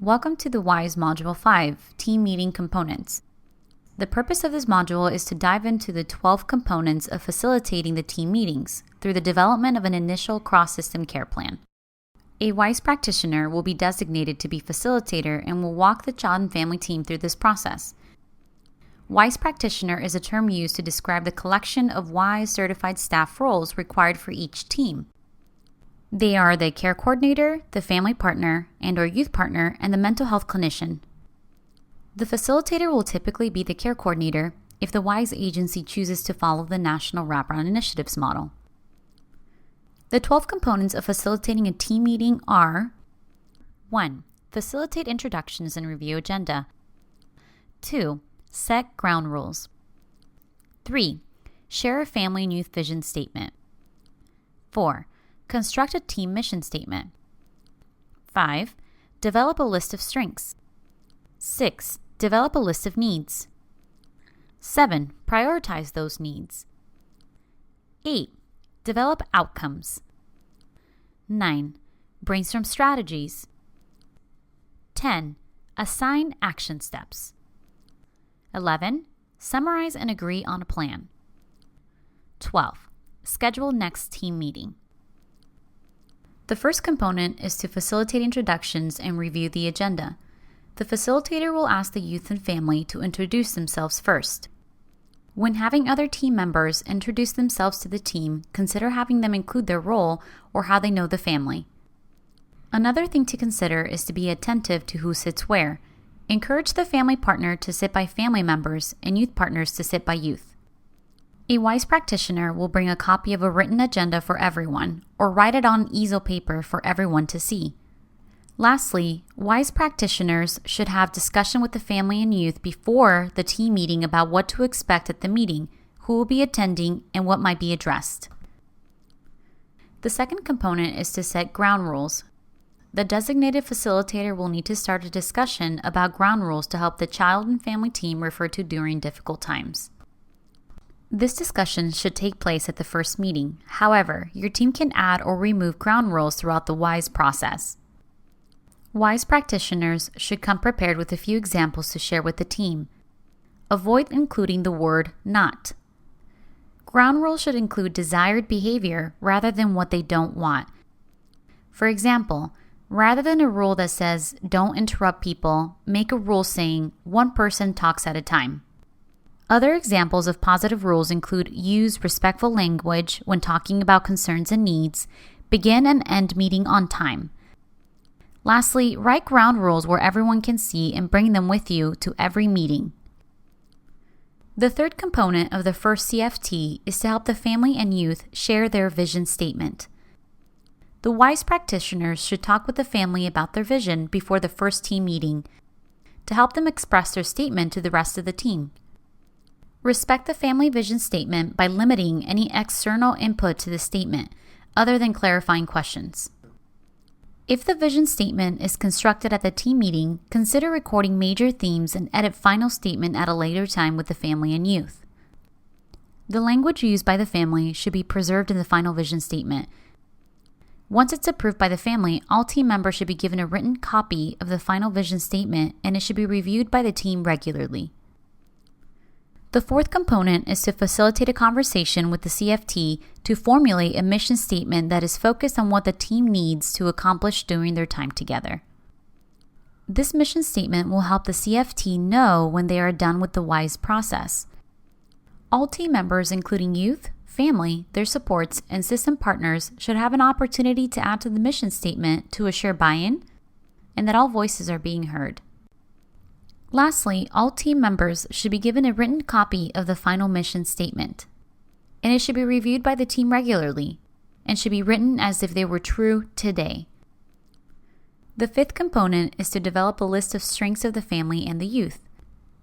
Welcome to the WISE Module 5, Team Meeting Components. The purpose of this module is to dive into the 12 components of facilitating the team meetings through the development of an initial cross-system care plan. A WISE practitioner will be designated to be facilitator and will walk the child and family team through this process. WISE practitioner is a term used to describe the collection of WISE certified staff roles required for each team. They are the care coordinator, the family partner and/or youth partner, and the mental health clinician. The facilitator will typically be the care coordinator if the WISE agency chooses to follow the National Wraparound Initiatives model. The 12 components of facilitating a team meeting are: 1. Facilitate introductions and review agenda. 2. Set ground rules. 3. Share a family and youth vision statement. 4. Construct a team mission statement. 5. Develop a list of strengths. 6. Develop a list of needs. 7. Prioritize those needs. 8. Develop outcomes. 9. Brainstorm strategies. 10. Assign action steps. 11. Summarize and agree on a plan. 12. Schedule next team meeting. The first component is to facilitate introductions and review the agenda. The facilitator will ask the youth and family to introduce themselves first. When having other team members introduce themselves to the team, consider having them include their role or how they know the family. Another thing to consider is to be attentive to who sits where. Encourage the family partner to sit by family members and youth partners to sit by youth. A WISE practitioner will bring a copy of a written agenda for everyone, or write it on easel paper for everyone to see. Lastly, WISE practitioners should have discussion with the family and youth before the team meeting about what to expect at the meeting, who will be attending, and what might be addressed. The second component is to set ground rules. The designated facilitator will need to start a discussion about ground rules to help the child and family team refer to during difficult times. This discussion should take place at the first meeting. However, your team can add or remove ground rules throughout the WISE process. WISE practitioners should come prepared with a few examples to share with the team. Avoid including the word not. Ground rules should include desired behavior rather than what they don't want. For example, rather than a rule that says don't interrupt people, make a rule saying one person talks at a time. Other examples of positive rules include use respectful language when talking about concerns and needs, begin and end meeting on time. Lastly, write ground rules where everyone can see and bring them with you to every meeting. The third component of the first CFT is to help the family and youth share their vision statement. The WISE practitioners should talk with the family about their vision before the first team meeting to help them express their statement to the rest of the team. Respect the family vision statement by limiting any external input to the statement, other than clarifying questions. If the vision statement is constructed at the team meeting, consider recording major themes and edit final statement at a later time with the family and youth. The language used by the family should be preserved in the final vision statement. Once it's approved by the family, all team members should be given a written copy of the final vision statement, and it should be reviewed by the team regularly. The fourth component is to facilitate a conversation with the CFT to formulate a mission statement that is focused on what the team needs to accomplish during their time together. This mission statement will help the CFT know when they are done with the WISE process. All team members, including youth, family, their supports, and system partners, should have an opportunity to add to the mission statement to assure buy-in and that all voices are being heard. Lastly, all team members should be given a written copy of the final mission statement, and it should be reviewed by the team regularly and should be written as if they were true today. The fifth component is to develop a list of strengths of the family and the youth.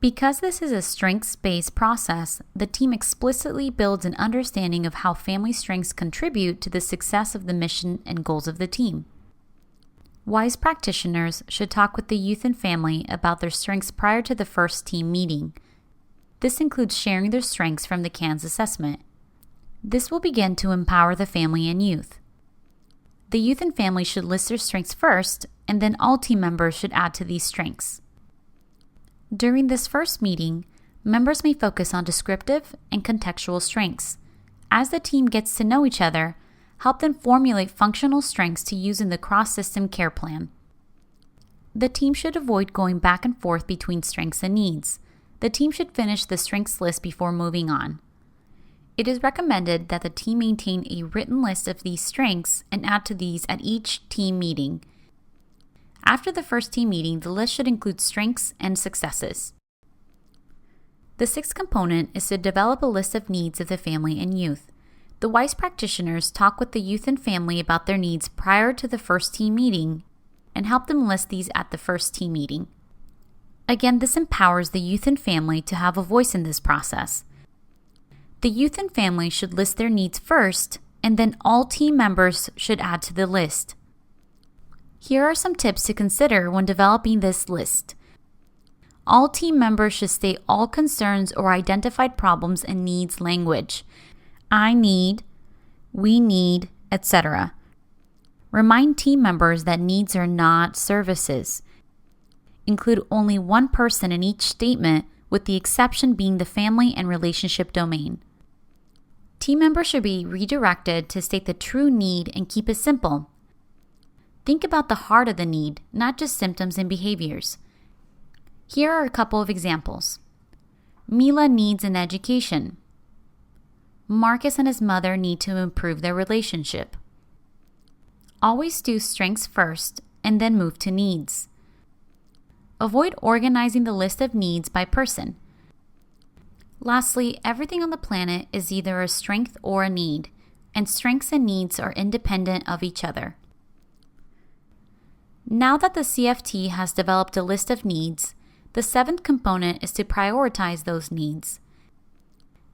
Because this is a strengths-based process, the team explicitly builds an understanding of how family strengths contribute to the success of the mission and goals of the team. WISE practitioners should talk with the youth and family about their strengths prior to the first team meeting. This includes sharing their strengths from the CANS assessment. This will begin to empower the family and youth. The youth and family should list their strengths first, and then all team members should add to these strengths. During this first meeting, members may focus on descriptive and contextual strengths. As the team gets to know each other, help them formulate functional strengths to use in the cross-system care plan. The team should avoid going back and forth between strengths and needs. The team should finish the strengths list before moving on. It is recommended that the team maintain a written list of these strengths and add to these at each team meeting. After the first team meeting, the list should include strengths and successes. The sixth component is to develop a list of needs of the family and youth. The wise practitioners talk with the youth and family about their needs prior to the first team meeting and help them list these at the first team meeting. Again, this empowers the youth and family to have a voice in this process. The youth and family should list their needs first, and then all team members should add to the list. Here are some tips to consider when developing this list. All team members should state all concerns or identified problems in needs language. I need, we need, etc. Remind team members that needs are not services. Include only one person in each statement, with the exception being the family and relationship domain. Team members should be redirected to state the true need and keep it simple. Think about the heart of the need, not just symptoms and behaviors. Here are a couple of examples. Mila needs an education. Marcus and his mother need to improve their relationship. Always do strengths first and then move to needs. Avoid organizing the list of needs by person. Lastly, everything on the planet is either a strength or a need, and strengths and needs are independent of each other. Now that the CFT has developed a list of needs, the seventh component is to prioritize those needs.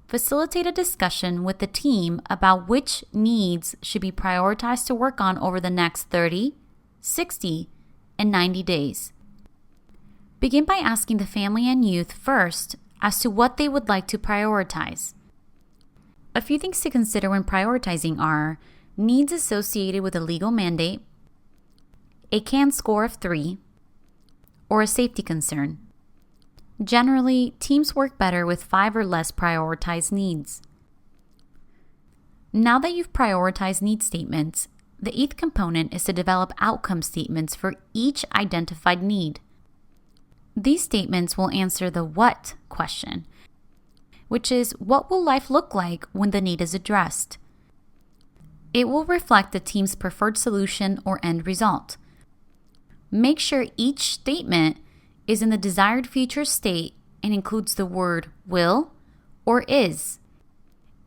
Facilitate a discussion with the team about which needs should be prioritized to work on over the next 30, 60, and 90 days. Begin by asking the family and youth first as to what they would like to prioritize. A few things to consider when prioritizing are needs associated with a legal mandate, a CAN score of 3, or a safety concern. Generally, teams work better with 5 or less prioritized needs. Now that you've prioritized need statements, the eighth component is to develop outcome statements for each identified need. These statements will answer the what question, which is what will life look like when the need is addressed? It will reflect the team's preferred solution or end result. Make sure each statement is in the desired future state and includes the word will or is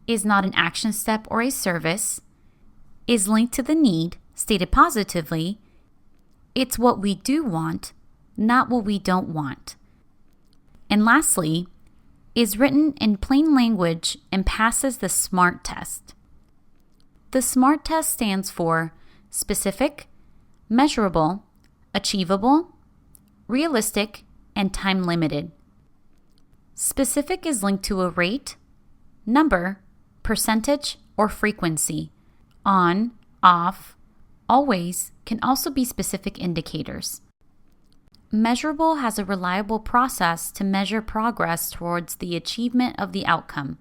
not an action step or a service, is linked to the need, stated positively, it's what we do want, not what we don't want. And lastly, is written in plain language and passes the SMART test. The SMART test stands for specific, measurable, achievable, realistic, and time limited. Specific is linked to a rate, number, percentage, or frequency. On, off, always can also be specific indicators. Measurable has a reliable process to measure progress towards the achievement of the outcome.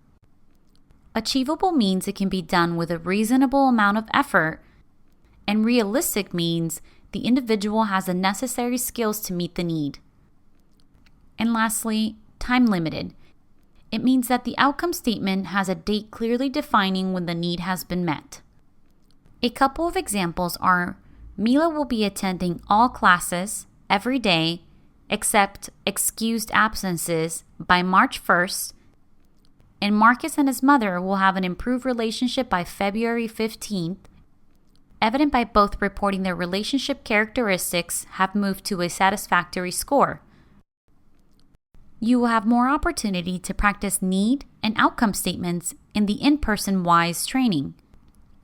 Achievable means it can be done with a reasonable amount of effort, and realistic means the individual has the necessary skills to meet the need. And lastly, time limited. It means that the outcome statement has a date clearly defining when the need has been met. A couple of examples are Mila will be attending all classes every day except excused absences by March 1st, and Marcus and his mother will have an improved relationship by February 15th, evident by both reporting their relationship characteristics have moved to a satisfactory score. You will have more opportunity to practice need and outcome statements in the in-person WISE training.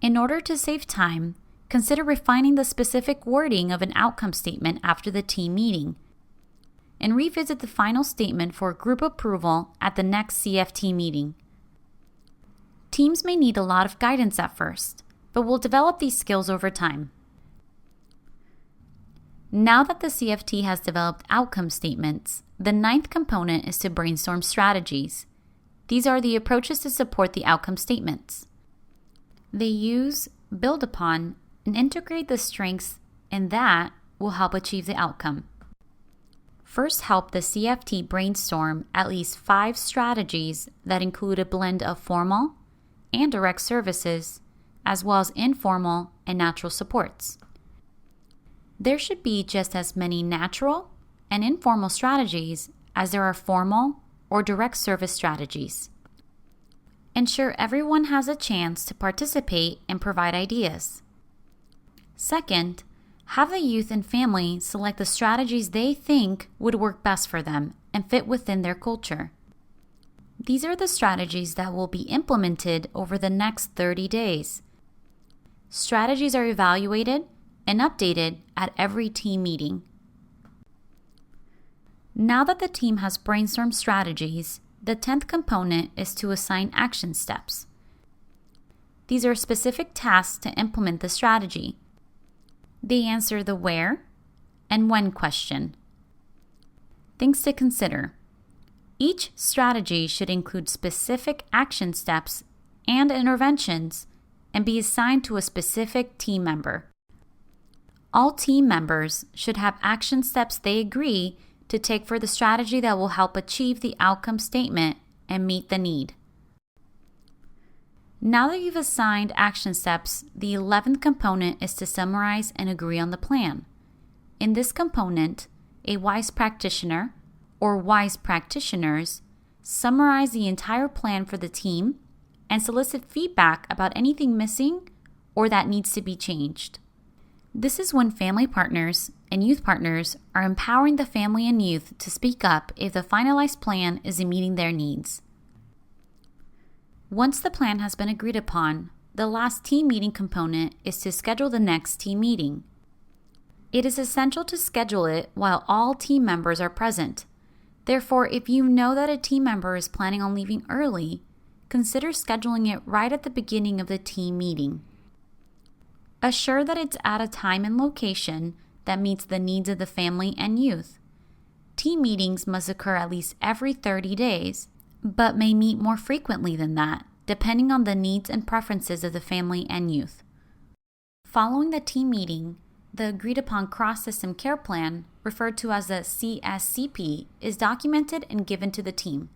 In order to save time, consider refining the specific wording of an outcome statement after the team meeting, and revisit the final statement for group approval at the next CFT meeting. Teams may need a lot of guidance at first, but will develop these skills over time. Now that the CFT has developed outcome statements, the ninth component is to brainstorm strategies. These are the approaches to support the outcome statements. They use, build upon, and integrate the strengths, and that will help achieve the outcome. First, help the CFT brainstorm at least 5 strategies that include a blend of formal and direct services, as well as informal and natural supports. There should be just as many natural and informal strategies as there are formal or direct service strategies. Ensure everyone has a chance to participate and provide ideas. Second, have the youth and family select the strategies they think would work best for them and fit within their culture. These are the strategies that will be implemented over the next 30 days. Strategies are evaluated and updated at every team meeting. Now that the team has brainstormed strategies, the 10th component is to assign action steps. These are specific tasks to implement the strategy. They answer the where and when question. Things to consider. Each strategy should include specific action steps and interventions and be assigned to a specific team member. All team members should have action steps they agree to take for the strategy that will help achieve the outcome statement and meet the need. Now that you've assigned action steps, the 11th component is to summarize and agree on the plan. In this component, a wise practitioner or wise practitioners summarize the entire plan for the team and solicit feedback about anything missing or that needs to be changed. This is when family partners and youth partners are empowering the family and youth to speak up if the finalized plan isn't meeting their needs. Once the plan has been agreed upon, the last team meeting component is to schedule the next team meeting. It is essential to schedule it while all team members are present. Therefore, if you know that a team member is planning on leaving early, consider scheduling it right at the beginning of the team meeting. Assure that it's at a time and location that meets the needs of the family and youth. Team meetings must occur at least every 30 days, but may meet more frequently than that, depending on the needs and preferences of the family and youth. Following the team meeting, the agreed-upon cross-system care plan, referred to as the CSCP, is documented and given to the team.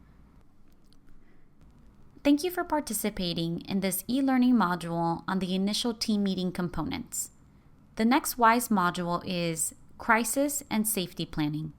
Thank you for participating in this e-learning module on the initial team meeting components. The next WISE module is Crisis and Safety Planning.